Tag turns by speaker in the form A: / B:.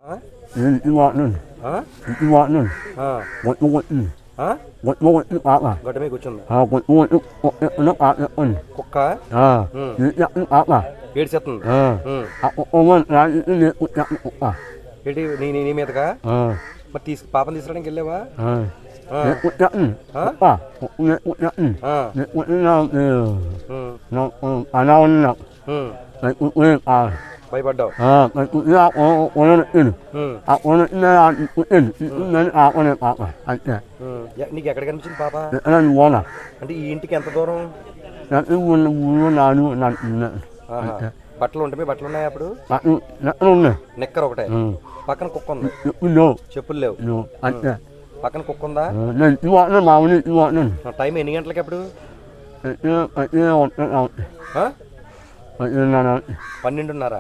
A: ఆ? ఆ? ఆ. గడ్డ మీద కూర్చుంది కుక్క ఏడ్చేస్తుంది ఏంటి నీ మీదగా మరి పాపం తీసుకురావడానికి వెళ్ళావా భయపడ్డావు నీకు ఎక్కడ కనిపించింది పాప అంటే ఈ ఇంటికి ఎంత దూరం బట్టలు ఉంటాయి బట్టలు ఉన్నాయి అప్పుడు నిక్కర్ ఒకటే పక్కన కుక్క ఉంది చెప్పులు లేవు పక్కన కుక్క ఉందా టైం ఎన్ని గంటలకి అప్పుడు 12:30